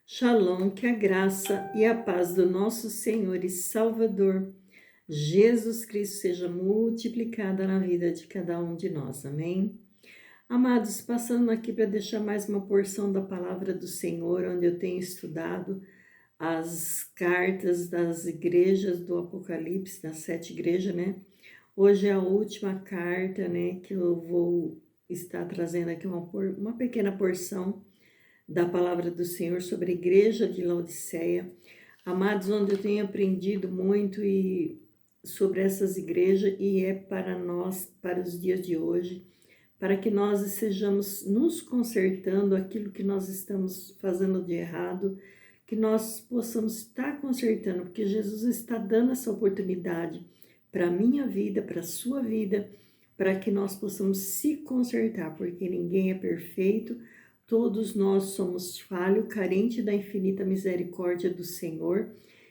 Shalom, que a graça e a paz do nosso Senhor e Salvador Jesus Cristo seja multiplicada na vida de cada um de nós, amém? Amados, passando aqui para deixar mais uma porção da palavra do Senhor, onde eu tenho estudado as cartas das igrejas do Apocalipse, das 7 igrejas, né? Hoje é a última carta, né, que eu vou estar trazendo aqui uma pequena porção da palavra do Senhor sobre a igreja de Laodiceia. Amados, onde eu tenho aprendido muito sobre essas igrejas e é para nós, para os dias de hoje, para que nós sejamos nos consertando aquilo que nós estamos fazendo de errado, que nós possamos estar consertando, porque Jesus está dando essa oportunidade para a minha vida, para a sua vida, para que nós possamos se consertar, porque ninguém é perfeito, todos nós somos falhos, carentes da infinita misericórdia do Senhor,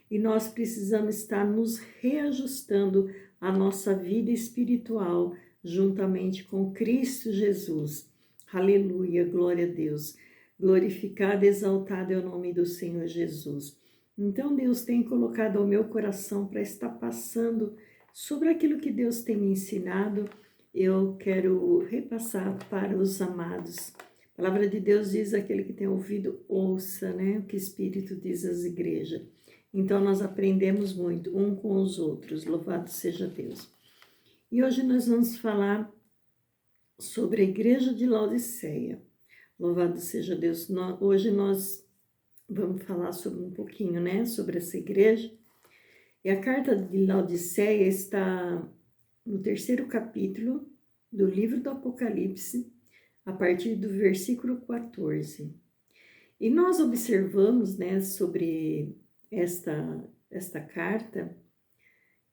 e nós precisamos estar nos reajustando a nossa vida espiritual juntamente com Cristo Jesus. Aleluia, glória a Deus. Glorificado e exaltado é o nome do Senhor Jesus. Então Deus tem colocado ao meu coração para estar passando sobre aquilo que Deus tem me ensinado. Eu quero repassar para os amados. A palavra de Deus diz: aquele que tem ouvido, ouça, né? O que o Espírito diz às igrejas. Então nós aprendemos muito um com os outros. Louvado seja Deus. E hoje nós vamos falar sobre a igreja de Laodiceia. Louvado seja Deus. Hoje nós vamos falar sobre um pouquinho, né? Sobre essa igreja. E a carta de Laodiceia está no 3º capítulo do livro do Apocalipse, a partir do versículo 14. E nós observamos, né, sobre esta carta,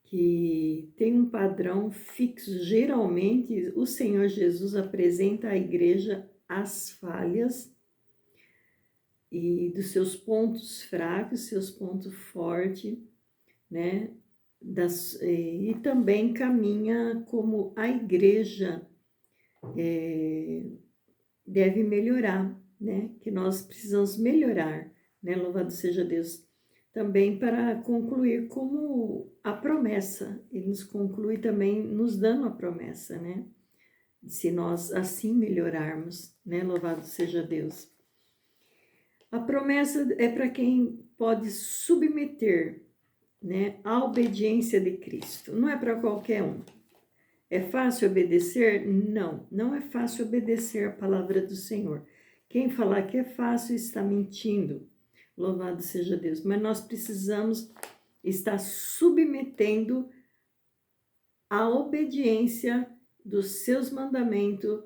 que tem um padrão fixo. Geralmente, o Senhor Jesus apresenta à igreja as falhas e dos seus pontos fracos, seus pontos fortes, né? E também caminha como a igreja deve melhorar, né? Que nós precisamos melhorar, né? Louvado seja Deus. Também para concluir como a promessa. Ele nos conclui também nos dando a promessa, né? Se nós assim melhorarmos, né? Louvado seja Deus. A promessa é para quem pode submeter, né, a obediência de Cristo. Não é para qualquer um. É fácil obedecer? Não, não é fácil obedecer a palavra do Senhor. Quem falar que é fácil está mentindo. Louvado seja Deus. Mas nós precisamos estar submetendo a obediência dos seus mandamentos.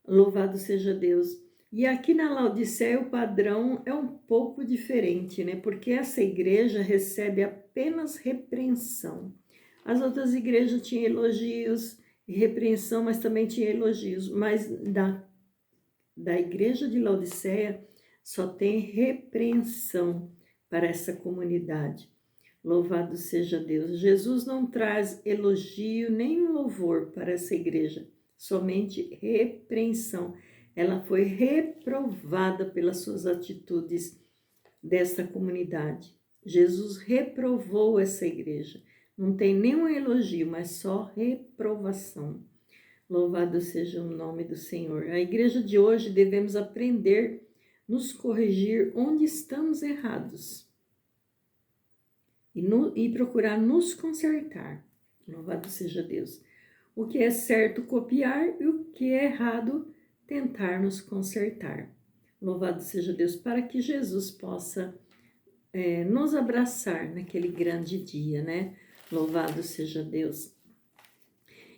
Louvado seja Deus. E aqui na Laodiceia o padrão é um pouco diferente, né? Porque essa igreja recebe apenas repreensão. As outras igrejas tinham elogios e repreensão, mas também tinha elogios. Mas da igreja de Laodiceia só tem repreensão para essa comunidade. Louvado seja Deus. Jesus não traz elogio nem louvor para essa igreja, somente repreensão. Ela foi reprovada pelas suas atitudes desta comunidade. Jesus reprovou essa igreja. Não tem nenhum elogio, mas só reprovação. Louvado seja o nome do Senhor. A igreja de hoje devemos aprender, nos corrigir onde estamos errados e procurar nos consertar. Louvado seja Deus. O que é certo copiar e o que é errado tentar nos consertar. Louvado seja Deus, para que Jesus possa nos abraçar naquele grande dia, né? Louvado seja Deus.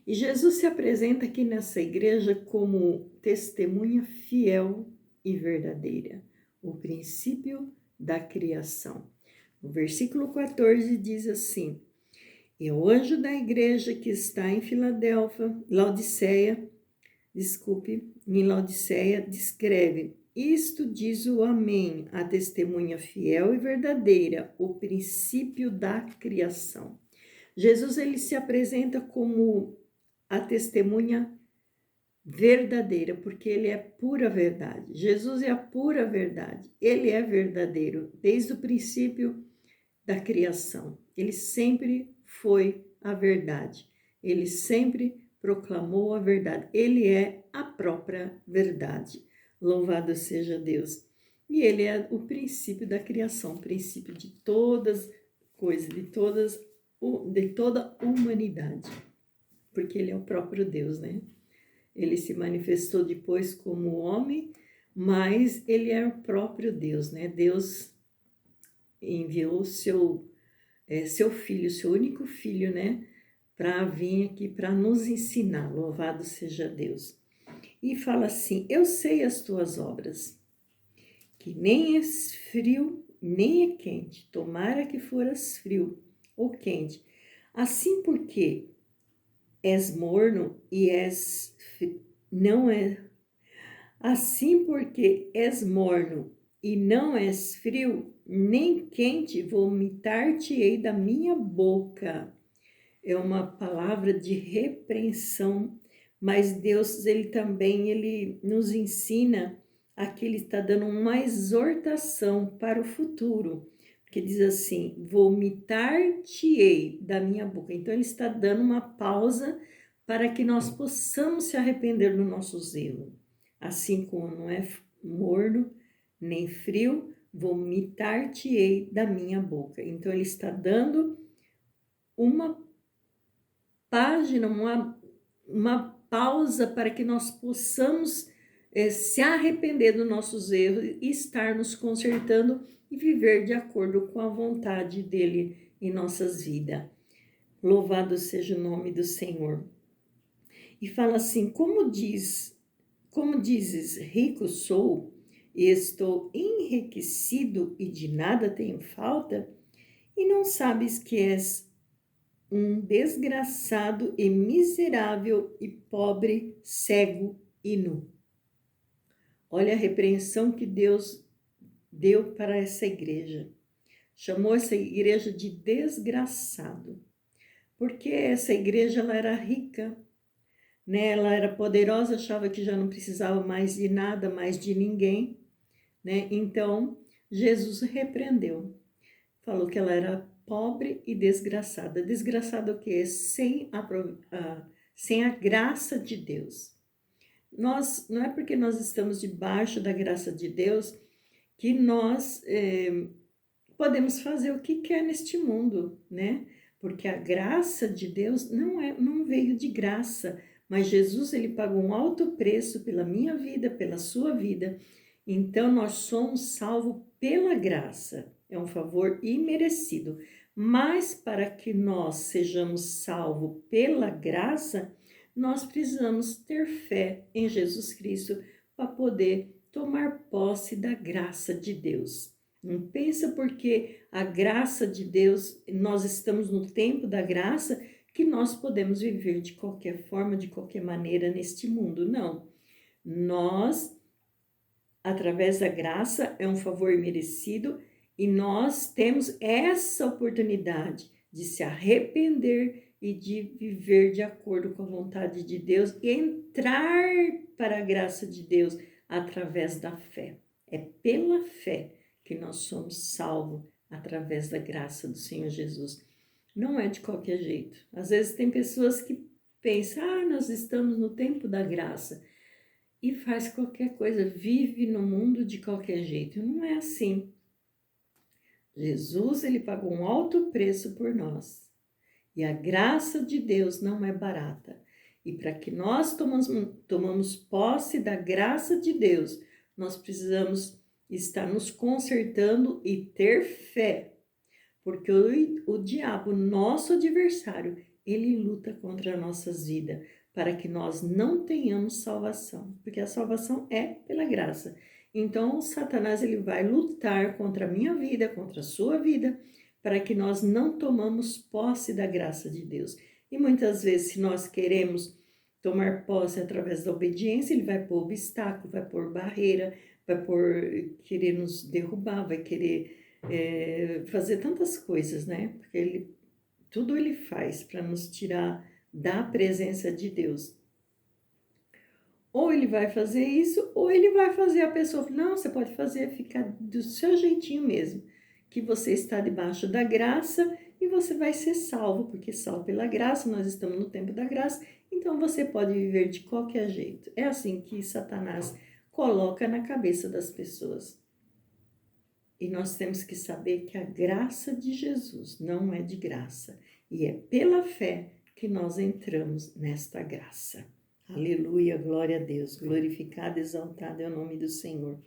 E Jesus se apresenta aqui nessa igreja como testemunha fiel e verdadeira, o princípio da criação. O versículo 14 diz assim: e o anjo da igreja que está em em Laodiceia, descreve: isto diz o Amém, a testemunha fiel e verdadeira, o princípio da criação. Jesus, ele se apresenta como a testemunha verdadeira, porque ele é pura verdade. Jesus é a pura verdade. Ele é verdadeiro desde o princípio da criação. Ele sempre foi a verdade. Ele sempre proclamou a verdade. Ele é a própria verdade. Louvado seja Deus. E ele é o princípio da criação, o princípio de todas coisas, de toda a humanidade. Porque ele é o próprio Deus, né? Ele se manifestou depois como homem, mas ele é o próprio Deus, né? Deus enviou seu filho, seu único filho, né? Para vir aqui para nos ensinar. Louvado seja Deus. E fala assim: eu sei as tuas obras, que nem és frio, nem é quente. Tomara que foras frio ou quente. Assim porque és morno e não é. Assim porque és morno e não és frio, nem quente, vomitar-te-ei da minha boca. É uma palavra de repreensão, mas Deus, ele nos ensina, aqui ele está dando uma exortação para o futuro, que diz assim: vomitar-te-ei da minha boca. Então ele está dando uma pausa para que nós possamos se arrepender dos nossos erros. Assim como não é morno nem frio, vomitar-te-ei da minha boca. Então ele está dando uma página, uma pausa para que nós possamos se arrepender dos nossos erros e estar nos consertando e viver de acordo com a vontade dele em nossas vidas. Louvado seja o nome do Senhor. E fala assim: como dizes, rico sou e estou enriquecido e de nada tenho falta, e não sabes que és um desgraçado e miserável e pobre, cego e nu. Olha a repreensão que Deus deu para essa igreja. Chamou essa igreja de desgraçado, porque essa igreja ela era rica, né? Ela era poderosa, achava que já não precisava mais de nada, mais de ninguém, né? Então Jesus repreendeu, falou que ela era pobre e desgraçada. Desgraçada o quê? Sem a graça de Deus. Não é porque nós estamos debaixo da graça de Deus que nós podemos fazer o que quer neste mundo, né? Porque a graça de Deus não veio de graça, mas Jesus ele pagou um alto preço pela minha vida, pela sua vida. Então nós somos salvos pela graça. É um favor imerecido. Mas para que nós sejamos salvos pela graça, nós precisamos ter fé em Jesus Cristo para poder tomar posse da graça de Deus. Não pensa porque a graça de Deus, nós estamos no tempo da graça, que nós podemos viver de qualquer forma, de qualquer maneira neste mundo. Não. Nós, através da graça, é um favor merecido e nós temos essa oportunidade de se arrepender e de viver de acordo com a vontade de Deus e entrar para a graça de Deus através da fé. É pela fé que nós somos salvos através da graça do Senhor Jesus. Não é de qualquer jeito. Às vezes tem pessoas que pensam, nós estamos no tempo da graça e faz qualquer coisa, vive no mundo de qualquer jeito. Não é assim. Jesus, ele pagou um alto preço por nós. E a graça de Deus não é barata. E para que nós tomamos posse da graça de Deus, nós precisamos estar nos consertando e ter fé. Porque o diabo, nosso adversário, ele luta contra as nossas vidas para que nós não tenhamos salvação. Porque a salvação é pela graça. Então, Satanás ele vai lutar contra a minha vida, contra a sua vida, para que nós não tomamos posse da graça de Deus. E muitas vezes, se nós queremos tomar posse através da obediência, ele vai pôr obstáculo, vai pôr barreira, vai querer nos derrubar, vai querer fazer tantas coisas, né? Porque tudo ele faz para nos tirar da presença de Deus. Ou ele vai fazer isso, ou ele vai fazer a pessoa, não, você pode fazer, ficar do seu jeitinho mesmo, que você está debaixo da graça e você vai ser salvo, porque salvo pela graça, nós estamos no tempo da graça, então você pode viver de qualquer jeito. É assim que Satanás coloca na cabeça das pessoas. E nós temos que saber que a graça de Jesus não é de graça, e é pela fé que nós entramos nesta graça. Aleluia, glória a Deus, glorificado, exaltado é o nome do Senhor.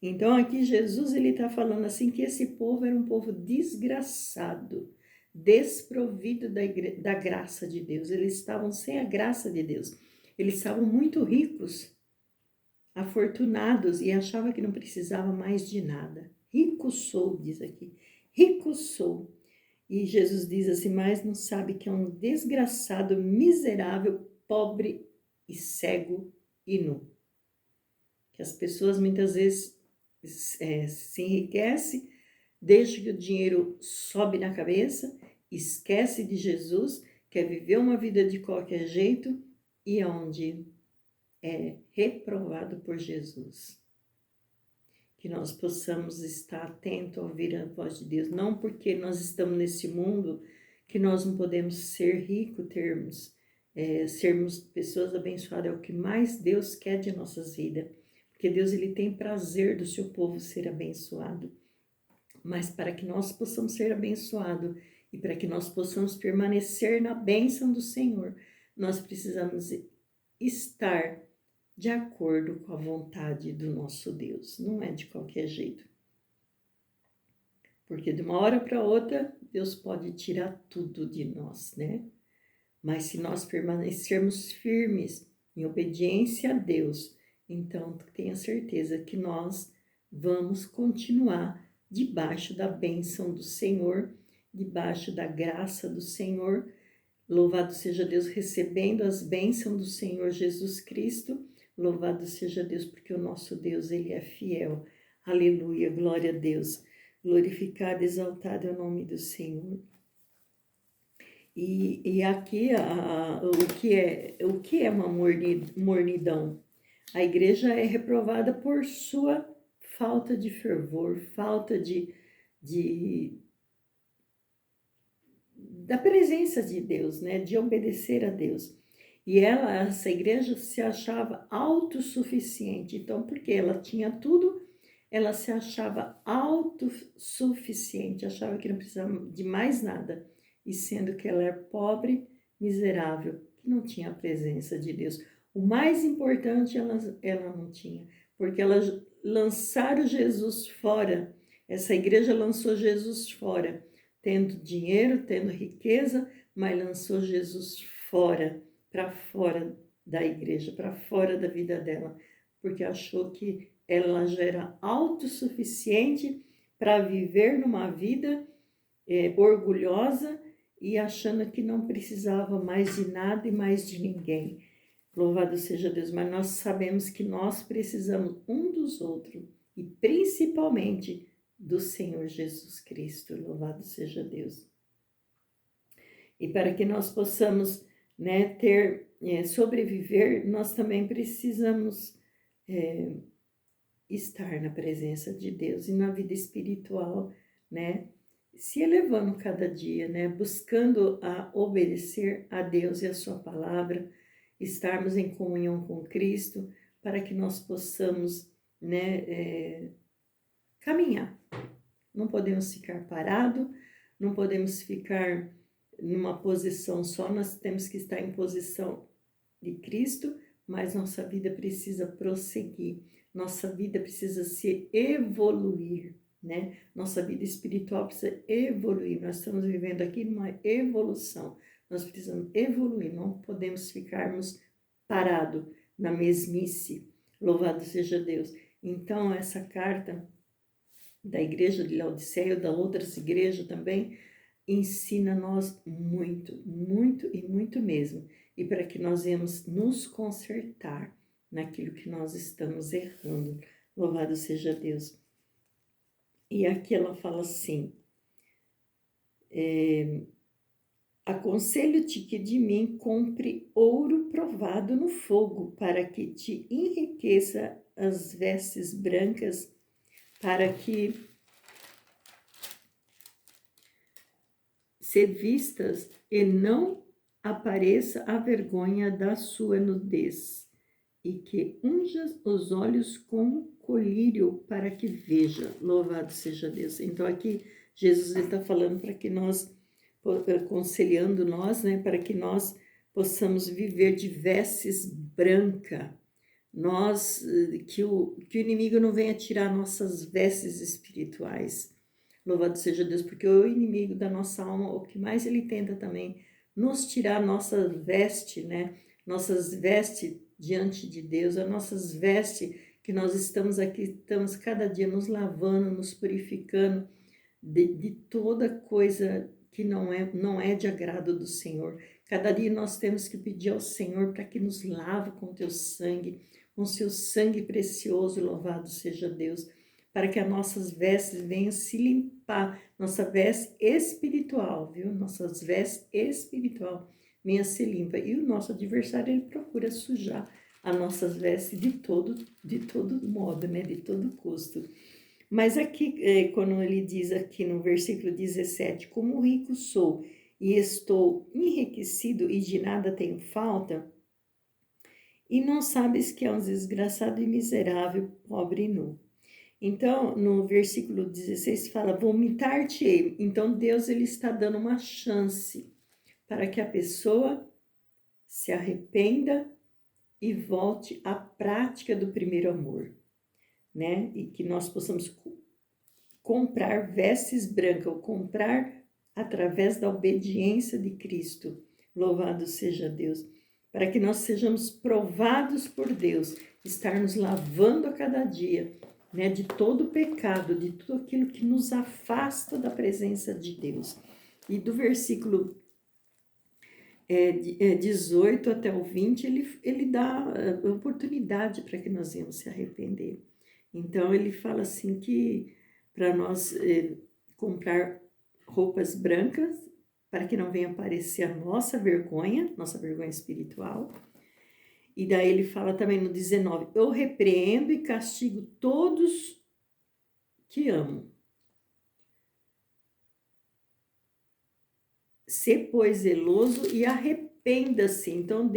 Então aqui Jesus ele está falando assim que esse povo era um povo desgraçado, desprovido da graça de Deus. Eles estavam sem a graça de Deus. Eles estavam muito ricos, afortunados e achavam que não precisava mais de nada. Rico sou, diz aqui, rico sou. E Jesus diz assim, mas não sabe que é um desgraçado, miserável, pobre e cego e nu. Que as pessoas muitas vezes se enriquecem, deixa que o dinheiro sobe na cabeça, esquece de Jesus, quer viver uma vida de qualquer jeito e onde é reprovado por Jesus. Que nós possamos estar atentos a ouvir a voz de Deus, não porque nós estamos nesse mundo que nós não podemos ser ricos, sermos pessoas abençoadas, é o que mais Deus quer de nossas vidas, porque Deus ele tem prazer do seu povo ser abençoado, mas para que nós possamos ser abençoados e para que nós possamos permanecer na bênção do Senhor, nós precisamos estar de acordo com a vontade do nosso Deus, não é de qualquer jeito. Porque de uma hora para outra, Deus pode tirar tudo de nós, né? Mas se nós permanecermos firmes em obediência a Deus, então tenha certeza que nós vamos continuar debaixo da bênção do Senhor, debaixo da graça do Senhor. Louvado seja Deus, recebendo as bênçãos do Senhor Jesus Cristo. Louvado seja Deus, porque o nosso Deus, ele é fiel. Aleluia, glória a Deus. Glorificado, exaltado é o nome do Senhor. E aqui o que é uma mornidão? A igreja é reprovada por sua falta de fervor, falta da presença de Deus, né? De obedecer a Deus. E essa igreja se achava autossuficiente. Então, porque ela tinha tudo, ela se achava autossuficiente, achava que não precisava de mais nada. E sendo que ela é pobre, miserável, que não tinha a presença de Deus. O mais importante ela não tinha, porque elas lançaram Jesus fora. Essa igreja lançou Jesus fora, tendo dinheiro, tendo riqueza, mas lançou Jesus fora, para fora da igreja, para fora da vida dela, porque achou que ela já era autossuficiente para viver numa vida orgulhosa e achando que não precisava mais de nada e mais de ninguém. Louvado seja Deus, mas nós sabemos que nós precisamos um dos outros e principalmente do Senhor Jesus Cristo. Louvado seja Deus. E para que nós possamos, né, sobreviver, nós também precisamos estar na presença de Deus e na vida espiritual, né, se elevando cada dia, né, buscando a obedecer a Deus e a sua palavra, estarmos em comunhão com Cristo, para que nós possamos, né, caminhar. Não podemos ficar parados, não podemos ficar numa posição só, nós temos que estar em posição de Cristo, mas nossa vida precisa prosseguir, nossa vida precisa se evoluir, né? Nossa vida espiritual precisa evoluir, nós estamos vivendo aqui numa evolução, nós precisamos evoluir, não podemos ficarmos parados na mesmice, louvado seja Deus. Então essa carta da igreja de Laodiceia, da outras igrejas também, ensina nós muito, muito e muito mesmo. E para que nós venhamos nos consertar naquilo que nós estamos errando. Louvado seja Deus. E aqui ela fala assim, Aconselho-te que de mim compre ouro provado no fogo, para que te enriqueça as vestes brancas, para que se vistas e não apareça a vergonha da sua nudez, e que unjas os olhos com colírio para que veja. Louvado seja Deus. Então aqui Jesus está falando para que nós, aconselhando nós, né, para que nós possamos viver de vestes brancas. Nós, que o inimigo não venha tirar nossas vestes espirituais. Louvado seja Deus, porque o inimigo da nossa alma, o que mais ele tenta também, nos tirar nossa veste, né? Nossas vestes diante de Deus, as nossas vestes que nós estamos aqui, estamos cada dia nos lavando, nos purificando de toda coisa que não é de agrado do Senhor. Cada dia nós temos que pedir ao Senhor para que nos lave com teu sangue, com seu sangue precioso, louvado seja Deus, para que as nossas vestes venham se limpar, nossa veste espiritual, viu? Nossas vestes espiritual venha se limpa. E o nosso adversário, ele procura sujar as nossas vestes de todo modo, né? De todo custo. Mas aqui, quando ele diz aqui no versículo 17, como rico sou e estou enriquecido e de nada tenho falta, e não sabes que é um desgraçado e miserável, pobre e nu. Então, no versículo 16 fala, vomitar-te-ei. Então, Deus ele está dando uma chance para que a pessoa se arrependa e volte à prática do primeiro amor, né? E que nós possamos comprar vestes brancas, ou comprar através da obediência de Cristo. Louvado seja Deus. Para que nós sejamos provados por Deus, estar nos lavando a cada dia, né, de todo pecado, de tudo aquilo que nos afasta da presença de Deus. E do versículo 18 até o 20, ele dá oportunidade para que nós venhamos se arrepender. Então, ele fala assim que para nós comprar roupas brancas, para que não venha aparecer a nossa vergonha espiritual. E daí ele fala também no 19, eu repreendo e castigo todos que amo. Se, pois, zeloso e arrependa-se. Então,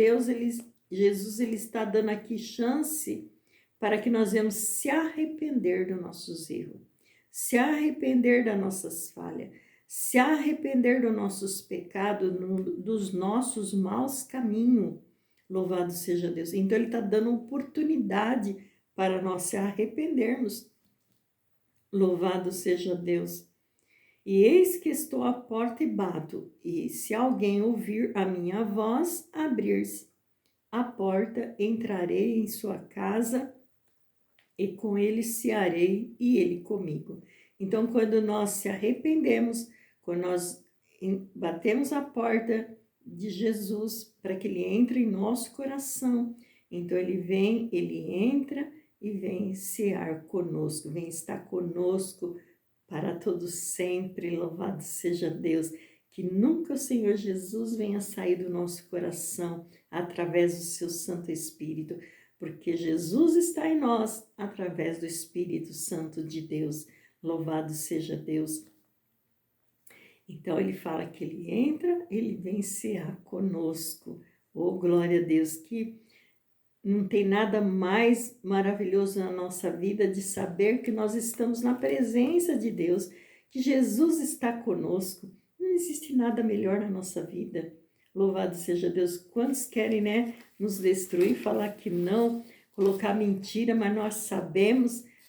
Jesus, ele está dando aqui chance para que nós venhamos se arrepender dos nossos erros, se arrepender das nossas falhas, se arrepender dos nossos pecados, dos nossos maus caminhos. Louvado seja Deus. Então, ele está dando oportunidade para nós se arrependermos. Louvado seja Deus. E eis que estou à porta e bato, e se alguém ouvir a minha voz, abrir-se a porta, entrarei em sua casa e com ele cearei e ele comigo. Então, quando nós se arrependemos, quando nós batemos a porta de Jesus para que ele entre em nosso coração, então ele entra e vem cear conosco, vem estar conosco para todo sempre. Louvado seja Deus, que nunca o Senhor Jesus venha sair do nosso coração através do seu Santo Espírito, porque Jesus está em nós através do Espírito Santo de Deus. Louvado seja Deus. Então ele fala que ele entra, ele vem cear conosco. Oh, glória a Deus, que não tem nada mais maravilhoso na nossa vida de saber que nós estamos na presença de Deus, que Jesus está conosco. Não existe nada melhor na nossa vida. Louvado seja Deus. Quantos querem, né, nos destruir, falar que não, colocar mentira, mas nós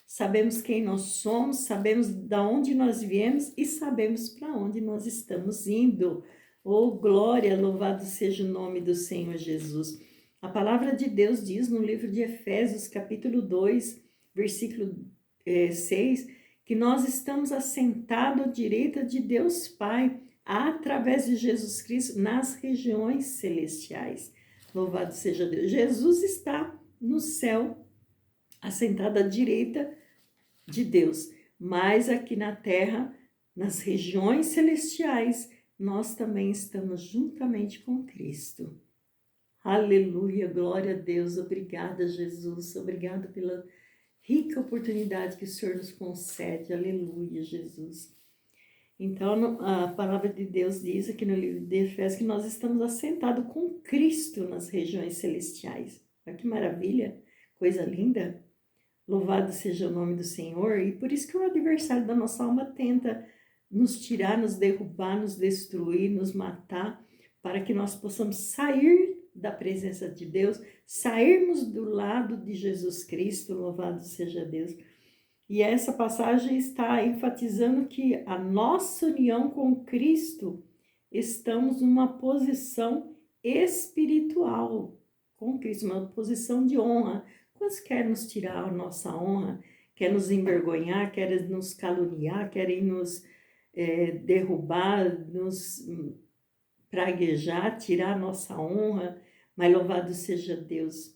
sabemos quem nós somos, sabemos de onde nós viemos e sabemos para onde nós estamos indo. Oh, glória, louvado seja o nome do Senhor Jesus. A palavra de Deus diz no livro de Efésios, capítulo 2, versículo 6, que nós estamos assentados à direita de Deus Pai, através de Jesus Cristo, nas regiões celestiais. Louvado seja Deus. Jesus está no céu, assentado à direita de Deus, mas aqui na terra, nas regiões celestiais, nós também estamos juntamente com Cristo. Aleluia, glória a Deus, obrigada, Jesus, obrigada pela rica oportunidade que o Senhor nos concede, aleluia, Jesus. Então, a palavra de Deus diz aqui no livro de Efésios que nós estamos assentados com Cristo nas regiões celestiais. Olha que maravilha, coisa linda. Louvado seja o nome do Senhor. E por isso que o adversário da nossa alma tenta nos tirar, nos derrubar, nos destruir, nos matar, para que nós possamos sair da presença de Deus, sairmos do lado de Jesus Cristo, louvado seja Deus. E essa passagem está enfatizando que a nossa união com Cristo, estamos numa posição espiritual com Cristo, uma posição de honra. Quantos querem nos tirar a nossa honra, querem nos envergonhar, querem nos caluniar, querem nos derrubar, nos praguejar, tirar a nossa honra? Mas louvado seja Deus,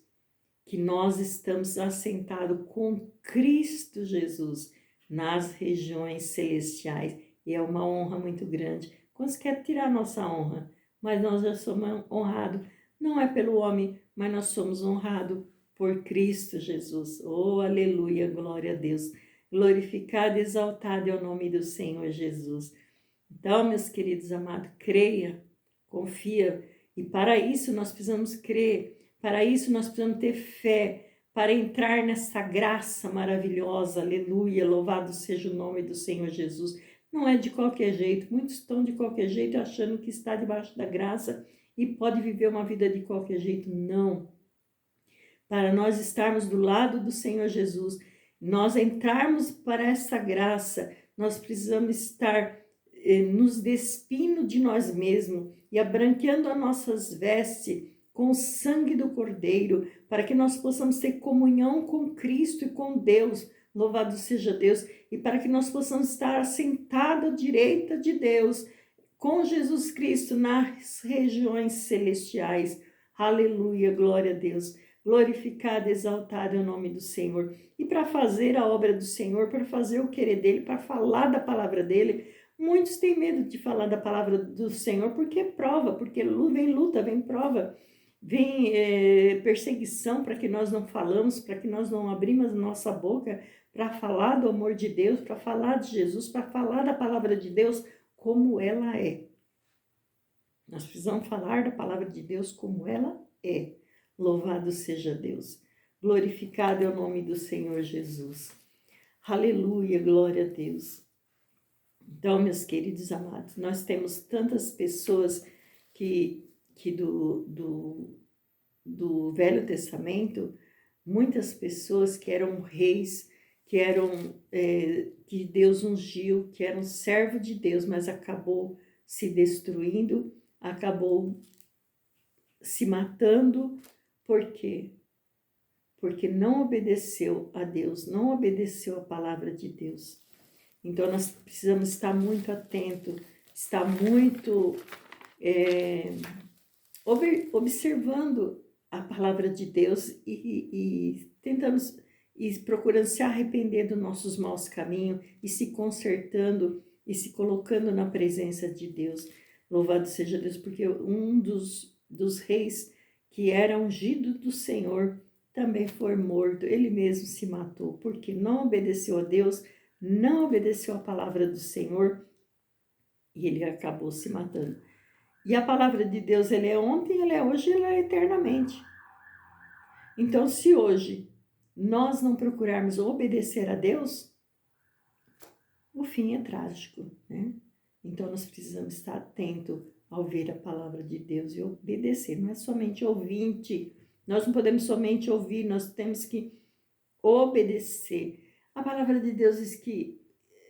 que nós estamos assentados com Cristo Jesus nas regiões celestiais. E é uma honra muito grande. Quantos querem tirar a nossa honra? Mas nós já somos honrados. Não é pelo homem, mas nós somos honrados por Cristo Jesus. Oh, aleluia, glória a Deus. Glorificado e exaltado é o nome do Senhor Jesus. Então, meus queridos amados, creia, confia. E para isso nós precisamos crer. Para isso nós precisamos ter fé, para entrar nessa graça maravilhosa, aleluia, louvado seja o nome do Senhor Jesus. Não é de qualquer jeito, muitos estão de qualquer jeito achando que está debaixo da graça e pode viver uma vida de qualquer jeito, não. Para nós estarmos do lado do Senhor Jesus, nós entrarmos para essa graça, nós precisamos estar nos despindo de nós mesmos e abranqueando as nossas vestes com o sangue do Cordeiro, para que nós possamos ter comunhão com Cristo e com Deus, louvado seja Deus, e para que nós possamos estar assentados à direita de Deus, com Jesus Cristo nas regiões celestiais. Aleluia, glória a Deus. Glorificado, exaltado é o nome do Senhor. E para fazer a obra do Senhor, para fazer o querer dele, para falar da palavra dele, muitos têm medo de falar da palavra do Senhor, porque prova, porque vem luta, vem prova, vem perseguição para que nós não falamos, para que nós não abrimos nossa boca para falar do amor de Deus, para falar de Jesus, para falar da palavra de Deus como ela é. Nós precisamos falar da palavra de Deus como ela é. Louvado seja Deus. Glorificado é o nome do Senhor Jesus. Aleluia, glória a Deus. Então, meus queridos amados, nós temos tantas pessoas que do Velho Testamento, muitas pessoas que eram reis, que eram que Deus ungiu, que eram servo de Deus, mas acabou se destruindo, acabou se matando. Por quê? Porque não obedeceu a Deus, não obedeceu a palavra de Deus. Então, nós precisamos estar muito atentos, estar muito observando a palavra de Deus e tentando e procurando se arrepender dos nossos maus caminhos e se consertando e se colocando na presença de Deus. Louvado seja Deus, porque um dos reis que era ungido do Senhor também foi morto, ele mesmo se matou, porque não obedeceu a Deus, não obedeceu a palavra do Senhor e ele acabou se matando. E a palavra de Deus, ela é ontem, ela é hoje, ela é eternamente. Então, se hoje nós não procurarmos obedecer a Deus, o fim é trágico, né? Então, nós precisamos estar atentos ao ouvir a palavra de Deus e obedecer. Não é somente ouvinte, nós não podemos somente ouvir, nós temos que obedecer. A palavra de Deus diz que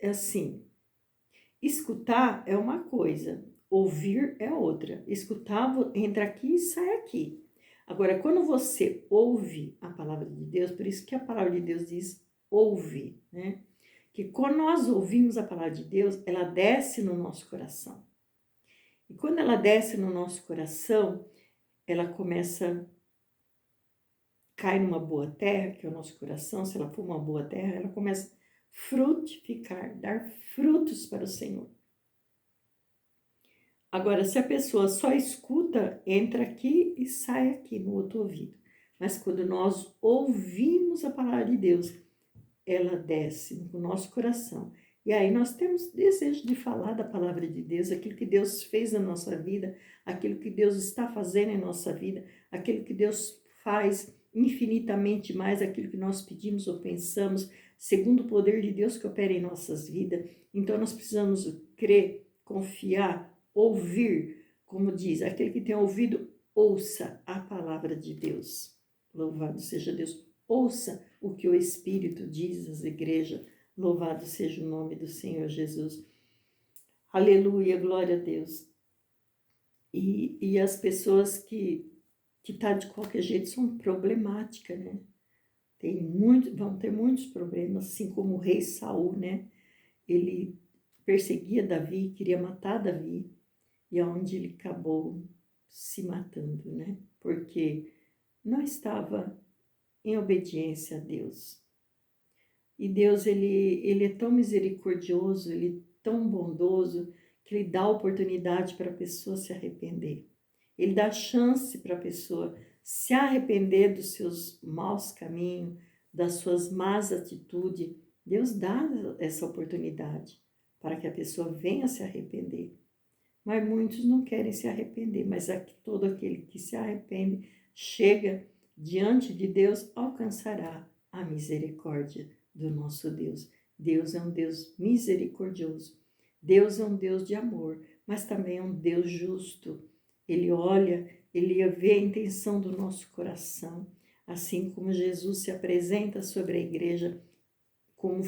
é assim, escutar é uma coisa, ouvir é outra. Escutar entra aqui e sai aqui. Agora, quando você ouve a palavra de Deus, por isso que a palavra de Deus diz ouve, né? Que quando nós ouvimos a palavra de Deus, ela desce no nosso coração. E quando ela desce no nosso coração, ela começa, cai numa boa terra, que é o nosso coração. Se ela for uma boa terra, ela começa a frutificar, dar frutos para o Senhor. Agora, se a pessoa só escuta, entra aqui e sai aqui no outro ouvido. Mas quando nós ouvimos a palavra de Deus, ela desce no nosso coração. E aí nós temos desejo de falar da palavra de Deus, aquilo que Deus fez na nossa vida, aquilo que Deus está fazendo em nossa vida, aquilo que Deus faz infinitamente mais, aquilo que nós pedimos ou pensamos, segundo o poder de Deus que opera em nossas vidas. Então nós precisamos crer, confiar, ouvir, como diz, aquele que tem ouvido, ouça a palavra de Deus. Louvado seja Deus. Ouça o que o Espírito diz às igrejas. Louvado seja o nome do Senhor Jesus. Aleluia, glória a Deus. E as pessoas que tá de qualquer jeito são problemáticas, né? Vão ter muitos problemas, assim como o rei Saul, né? Ele perseguia Davi, queria matar Davi, e aonde ele acabou se matando, né? Porque não estava em obediência a Deus. E Deus, ele é tão misericordioso, ele é tão bondoso, que ele dá oportunidade para a pessoa se arrepender. Ele dá chance para a pessoa se arrepender dos seus maus caminhos, das suas más atitudes. Deus dá essa oportunidade para que a pessoa venha se arrepender. Mas muitos não querem se arrepender, mas todo aquele que se arrepende chega diante de Deus, alcançará a misericórdia do nosso Deus. Deus é um Deus misericordioso. Deus é um Deus de amor, mas também é um Deus justo. Ele olha, ele vê a intenção do nosso coração, assim como Jesus se apresenta sobre a igreja como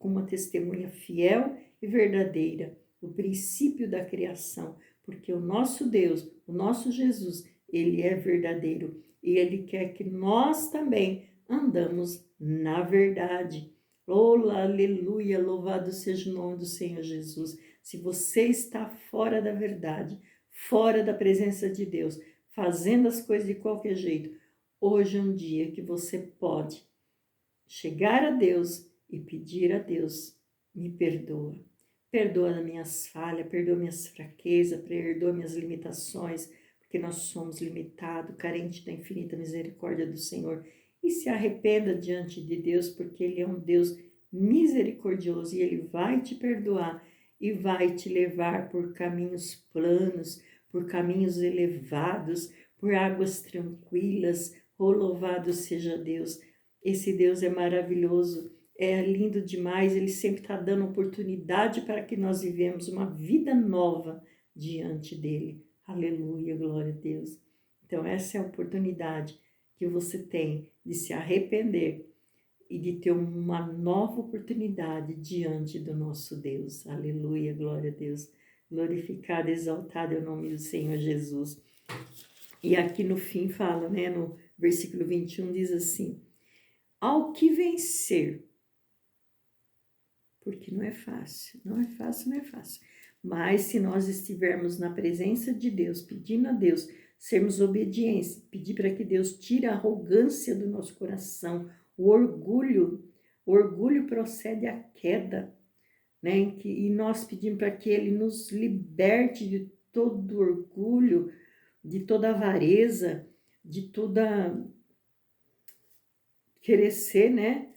uma testemunha fiel e verdadeira, o princípio da criação, porque o nosso Deus, o nosso Jesus, ele é verdadeiro e ele quer que nós também andamos na verdade. Oh, aleluia, louvado seja o nome do Senhor Jesus. Se você está fora da verdade, fora da presença de Deus, fazendo as coisas de qualquer jeito, hoje é um dia que você pode chegar a Deus e pedir a Deus, me perdoa. Perdoa as minhas falhas, perdoa minhas fraquezas, perdoa minhas limitações, porque nós somos limitados, carentes da infinita misericórdia do Senhor. E se arrependa diante de Deus, porque Ele é um Deus misericordioso e Ele vai te perdoar e vai te levar por caminhos planos, por caminhos elevados, por águas tranquilas. Oh, louvado seja Deus! Esse Deus é maravilhoso, é lindo demais, Ele sempre está dando oportunidade para que nós vivemos uma vida nova diante dEle. Aleluia, glória a Deus. Então essa é a oportunidade que você tem de se arrepender e de ter uma nova oportunidade diante do nosso Deus. Aleluia, glória a Deus. Glorificado, exaltado é o nome do Senhor Jesus. E aqui no fim fala, né, no versículo 21 diz assim: ao que vencer, porque não é fácil, não é fácil, não é fácil. Mas se nós estivermos na presença de Deus, pedindo a Deus, sermos obedientes, pedir para que Deus tire a arrogância do nosso coração, o orgulho procede à queda, né? E nós pedimos para que Ele nos liberte de todo orgulho, de toda avareza, de toda querer ser, né?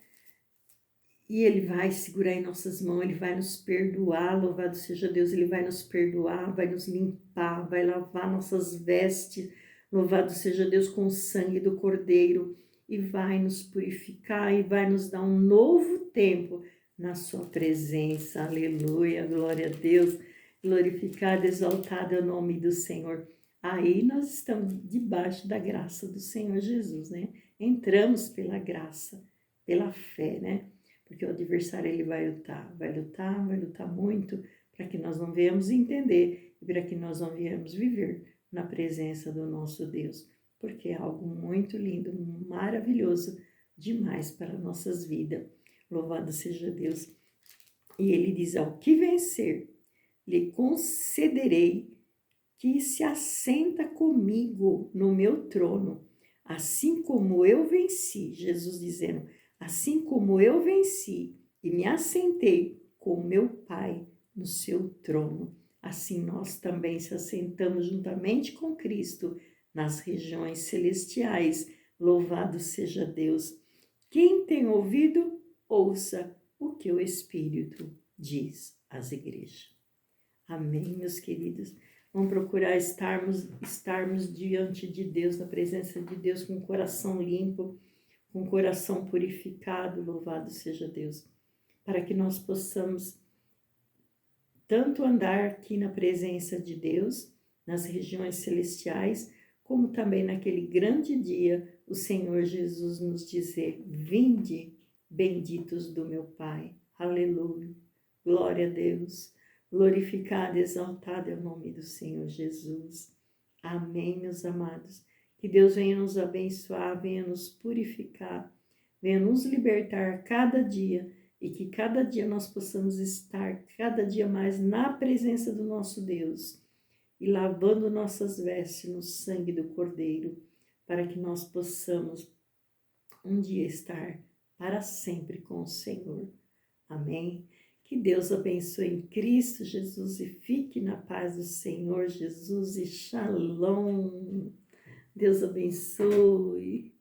E Ele vai segurar em nossas mãos, Ele vai nos perdoar, louvado seja Deus, Ele vai nos perdoar, vai nos limpar, vai lavar nossas vestes, louvado seja Deus, com o sangue do Cordeiro, e vai nos purificar e vai nos dar um novo tempo na sua presença. Aleluia, glória a Deus, glorificado, exaltado é o nome do Senhor. Aí nós estamos debaixo da graça do Senhor Jesus, né? Entramos pela graça, pela fé, né? Porque o adversário ele vai lutar muito para que nós não venhamos entender e para que nós não venhamos viver na presença do nosso Deus, porque é algo muito lindo, maravilhoso demais para nossas vidas. Louvado seja Deus. E ele diz: ao que vencer, lhe concederei que se assenta comigo no meu trono, assim como eu venci. Jesus dizendo: assim como eu venci e me assentei com meu Pai no seu trono. Assim nós também se assentamos juntamente com Cristo nas regiões celestiais. Louvado seja Deus. Quem tem ouvido, ouça o que o Espírito diz às igrejas. Amém, meus queridos. Vamos procurar estarmos diante de Deus, na presença de Deus, com o coração limpo, com o coração purificado. Louvado seja Deus. Para que nós possamos tanto andar aqui na presença de Deus, nas regiões celestiais, como também naquele grande dia, o Senhor Jesus nos dizer: vinde, benditos do meu Pai. Aleluia. Glória a Deus. Glorificado, exaltado é o nome do Senhor Jesus. Amém, meus amados. Que Deus venha nos abençoar, venha nos purificar, venha nos libertar cada dia, e que cada dia nós possamos estar cada dia mais na presença do nosso Deus e lavando nossas vestes no sangue do Cordeiro, para que nós possamos um dia estar para sempre com o Senhor. Amém? Que Deus abençoe em Cristo Jesus e fique na paz do Senhor Jesus e shalom. Deus abençoe.